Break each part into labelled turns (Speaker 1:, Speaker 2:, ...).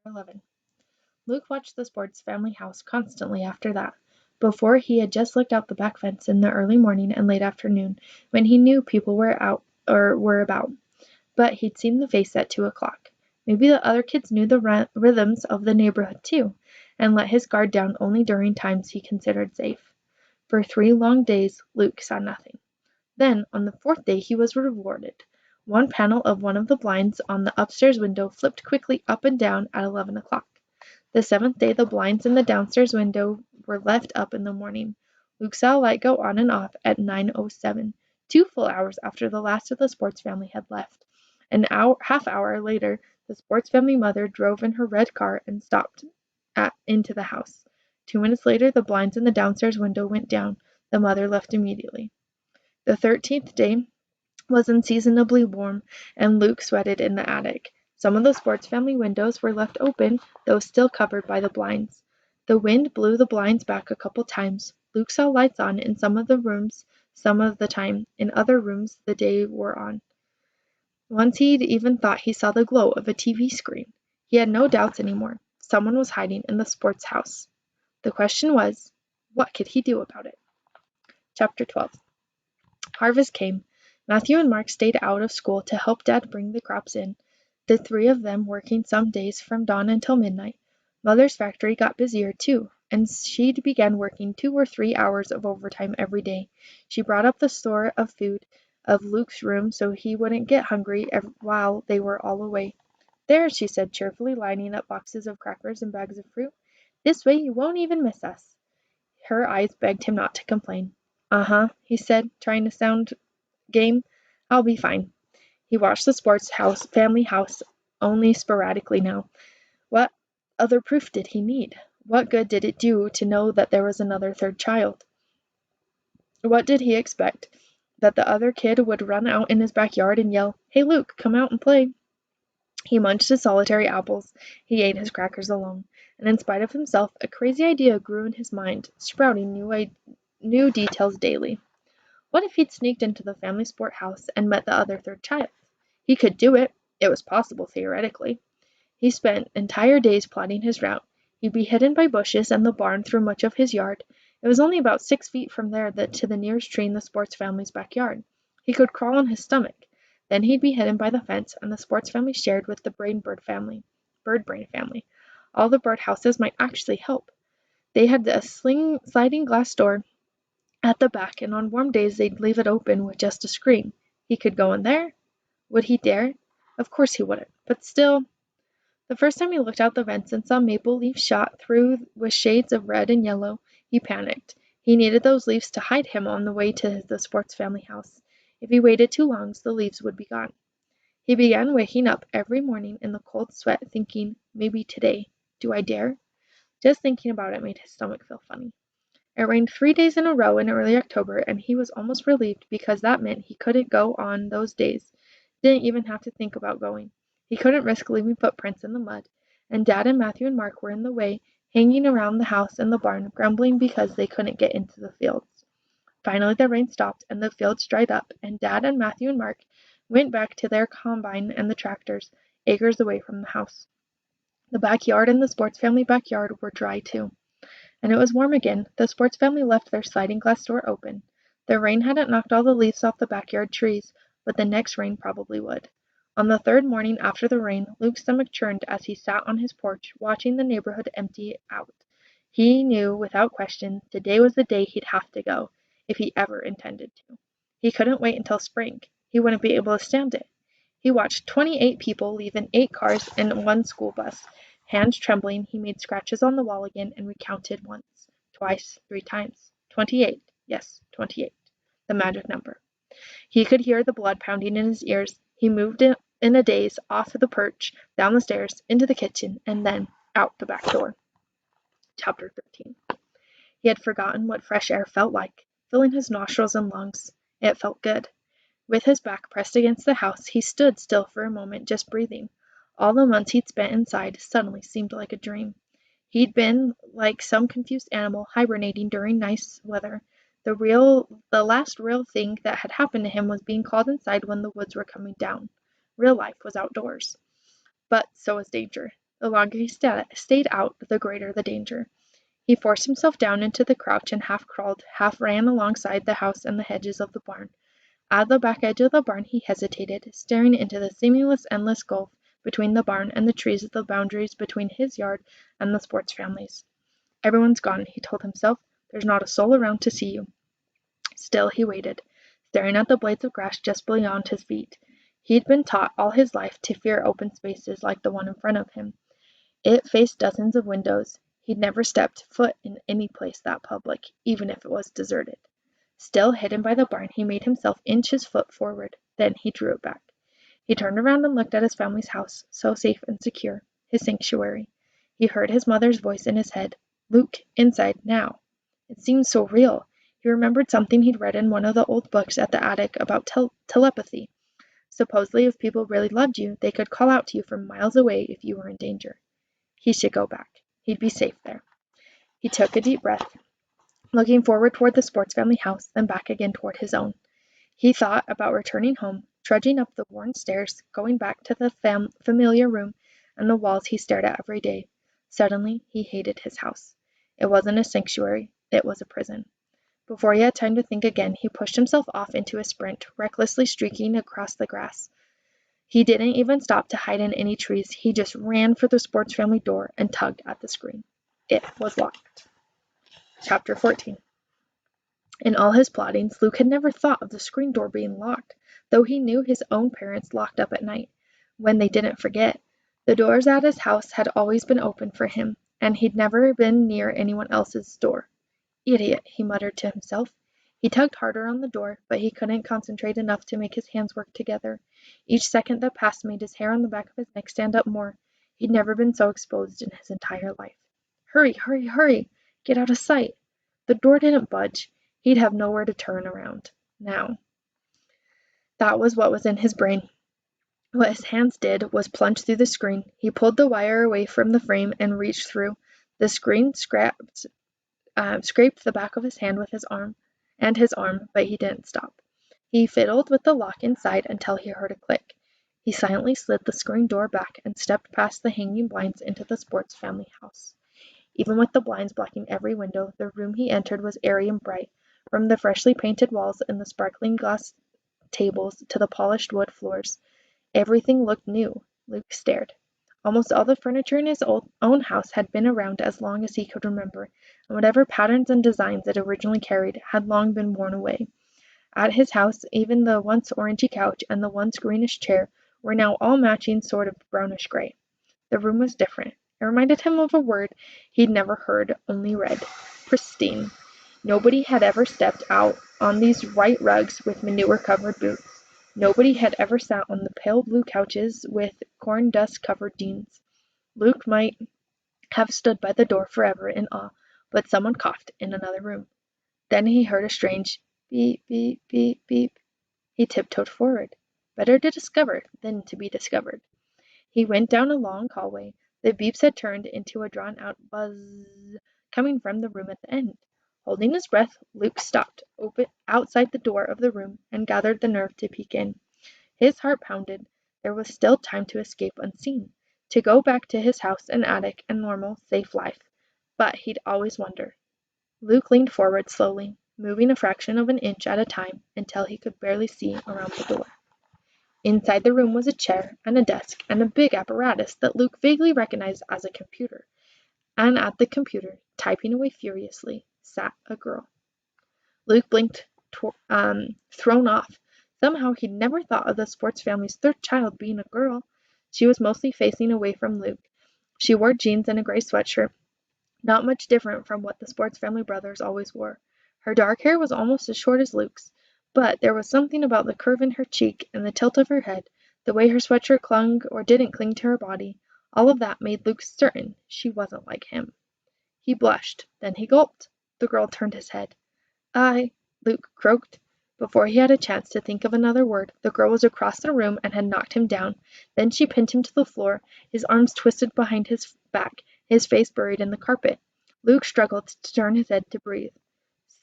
Speaker 1: 11. Luke watched the Sports family house constantly after that. Before, he had just looked out the back fence in the early morning and late afternoon, when he knew people were out or were about. But he'd seen the face at 2 o'clock. Maybe the other kids knew the rhythms of the neighborhood too, and let his guard down only during times he considered safe. For 3 long days Luke saw nothing. Then, on the fourth day, he was rewarded. One panel of one of the blinds on the upstairs window flipped quickly up and down at 11 o'clock. The seventh day the blinds in the downstairs window were left up in the morning. Luke saw a light go on and off at 9:07, 2 full hours after the last of the Sports family had left. An half hour later, the Sports family mother drove in her red car and stopped into the house. 2 minutes later, the blinds in the downstairs window went down. The mother left immediately. The 13th day was unseasonably warm, and Luke sweated in the attic. Some of the Sports family windows were left open, though still covered by the blinds. The wind blew the blinds back a couple times. Luke saw lights on in some of the rooms some of the time. In other rooms the day wore on. Once he'd even thought he saw the glow of a TV screen. He had no doubts anymore. Someone was hiding in the Sports house. The question was, what could he do about it? Chapter 12. Harvest came. Matthew and Mark stayed out of school to help Dad bring the crops in, the three of them working some days from dawn until midnight. Mother's factory got busier, too, and she began working 2 or 3 hours of overtime every day. She brought up the store of food of Luke's room so he wouldn't get hungry while they were all away. "There," she said cheerfully, lining up boxes of crackers and bags of fruit. "This way you won't even miss us." Her eyes begged him not to complain. "Uh-huh," he said, trying to sound game. "I'll be fine." He watched the Sports family house only sporadically now. What other proof did he need? What good did it do to know that there was another third child? What did he expect? That the other kid would run out in his backyard and yell, "Hey Luke, come out and play." He munched his solitary apples. He ate his crackers alone. And in spite of himself, a crazy idea grew in his mind, sprouting new details daily. What if he'd sneaked into the family sport house and met the other third child? He could do it. It was possible, theoretically. He spent entire days plotting his route. He'd be hidden by bushes and the barn through much of his yard. It was only about 6 feet from there to the nearest tree in the Sports family's backyard. He could crawl on his stomach. Then he'd be hidden by the fence and the Sports family shared with the Bird Brain family. All the bird houses might actually help. They had a sliding glass door at the back, and on warm days they'd leave it open with just a screen. He could go in there. Would he dare? Of course he wouldn't, but still. The first time he looked out the vents and saw maple leaves shot through with shades of red and yellow, he panicked. He needed those leaves to hide him on the way to the Sports family house. If he waited too long, the leaves would be gone. He began waking up every morning in the cold sweat, thinking, maybe today. Do I dare? Just thinking about it made his stomach feel funny. It rained 3 days in a row in early October, and he was almost relieved because that meant he couldn't go on those days. Didn't even have to think about going. He couldn't risk leaving footprints in the mud, and Dad and Matthew and Mark were in the way, hanging around the house and the barn, grumbling because they couldn't get into the fields. Finally the rain stopped and the fields dried up, and Dad and Matthew and Mark went back to their combine and the tractors, acres away from the house. The backyard and the Sports family backyard were dry too. And it was warm again. The Sports family left their sliding glass door open. The rain hadn't knocked all the leaves off the backyard trees, but the next rain probably would. On the third morning after the rain, Luke's stomach churned as he sat on his porch, watching the neighborhood empty out. He knew, without question, today was the day he'd have to go, if he ever intended to. He couldn't wait until spring. He wouldn't be able to stand it. He watched 28 people leave in 8 cars and 1 school bus. Hands trembling, he made scratches on the wall again and recounted once, twice, 3 times. 28. Yes, 28. The magic number. He could hear the blood pounding in his ears. He moved in a daze off the perch, down the stairs, into the kitchen, and then out the back door. Chapter 13. He had forgotten what fresh air felt like, filling his nostrils and lungs. It felt good. With his back pressed against the house, he stood still for a moment, just breathing. All the months he'd spent inside suddenly seemed like a dream. He'd been like some confused animal hibernating during nice weather. The last real thing that had happened to him was being called inside when the woods were coming down. Real life was outdoors. But so was danger. The longer he stayed out, the greater the danger. He forced himself down into the crouch and half crawled, half ran alongside the house and the hedges of the barn. At the back edge of the barn he hesitated, staring into the seemingly endless gulf between the barn and the trees at the boundaries between his yard and the sports family's. Everyone's gone, he told himself. There's not a soul around to see you. Still he waited, staring at the blades of grass just beyond his feet. He'd been taught all his life to fear open spaces like the one in front of him. It faced dozens of windows. He'd never stepped foot in any place that public, even if it was deserted. Still hidden by the barn, he made himself inch his foot forward. Then he drew it back. He turned around and looked at his family's house, so safe and secure, his sanctuary. He heard his mother's voice in his head. Luke, inside, now. It seemed so real. He remembered something he'd read in one of the old books at the attic about telepathy. Supposedly, if people really loved you, they could call out to you from miles away if you were in danger. He should go back. He'd be safe there. He took a deep breath, looking forward toward the sports family house, then back again toward his own. He thought about returning home, trudging up the worn stairs, going back to the familiar room and the walls he stared at every day. Suddenly, he hated his house. It wasn't a sanctuary. It was a prison. Before he had time to think again, he pushed himself off into a sprint, recklessly streaking across the grass. He didn't even stop to hide in any trees. He just ran for the sports family door and tugged at the screen. It was locked. Chapter 14. In all his plottings, Luke had never thought of the screen door being locked, though he knew his own parents locked up at night, when they didn't forget. The doors at his house had always been open for him, and he'd never been near anyone else's door. Idiot, he muttered to himself. He tugged harder on the door, but he couldn't concentrate enough to make his hands work together. Each second that passed made his hair on the back of his neck stand up more. He'd never been so exposed in his entire life. Hurry, hurry, hurry! Get out of sight! The door didn't budge. He'd have nowhere to turn around. Now. That was what was in his brain. What his hands did was plunge through the screen. He pulled the wire away from the frame and reached through. The screen scraped the back of his hand with his arm, but he didn't stop. He fiddled with the lock inside until he heard a click. He silently slid the screen door back and stepped past the hanging blinds into the sports family house. Even with the blinds blocking every window, the room he entered was airy and bright. From the freshly painted walls and the sparkling glass tables to the polished wood floors, everything looked new. Luke stared. Almost all the furniture in his own house had been around as long as he could remember, and whatever patterns and designs it originally carried had long been worn away. At his house, even the once orangey couch and the once greenish chair were now all matching sort of brownish gray. The room was different. It reminded him of a word he'd never heard, only read. Pristine. Nobody had ever stepped out on these white rugs with manure-covered boots. Nobody had ever sat on the pale blue couches with corn dust-covered jeans. Luke might have stood by the door forever in awe, but someone coughed in another room. Then he heard a strange beep, beep, beep, beep. He tiptoed forward. Better to discover than to be discovered. He went down a long hallway. The beeps had turned into a drawn-out buzz coming from the room at the end. Holding his breath, Luke stopped outside the door of the room and gathered the nerve to peek in. His heart pounded. There was still time to escape unseen, to go back to his house and attic and normal, safe life. But he'd always wonder. Luke leaned forward slowly, moving a fraction of an inch at a time until he could barely see around the door. Inside the room was a chair and a desk and a big apparatus that Luke vaguely recognized as a computer. And at the computer, typing away furiously, sat a girl. Luke blinked, thrown off. Somehow he'd never thought of the sports family's third child being a girl. She was mostly facing away from Luke. She wore jeans and a gray sweatshirt, not much different from what the sports family brothers always wore. Her dark hair was almost as short as Luke's, but there was something about the curve in her cheek and the tilt of her head, the way her sweatshirt clung or didn't cling to her body. All of that made Luke certain she wasn't like him. He blushed. Then he gulped. The girl turned his head. Luke croaked. Before he had a chance to think of another word, the girl was across the room and had knocked him down. Then she pinned him to the floor, his arms twisted behind his back, his face buried in the carpet. Luke struggled to turn his head to breathe.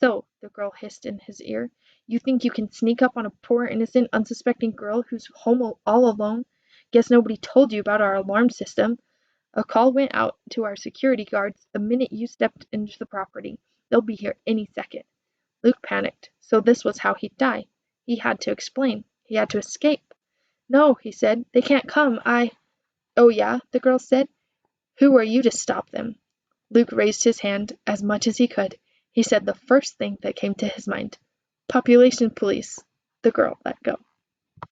Speaker 1: So, the girl hissed in his ear, you think you can sneak up on a poor, innocent, unsuspecting girl who's home all alone? Guess nobody told you about our alarm system. A call went out to our security guards the minute you stepped into the property. They'll be here any second." Luke panicked. So this was how he'd die. He had to explain. He had to escape. "No," he said. "They can't come. "Oh, yeah?" the girl said. "Who are you to stop them?" Luke raised his hand as much as he could. He said the first thing that came to his mind. "Population police." The girl let go.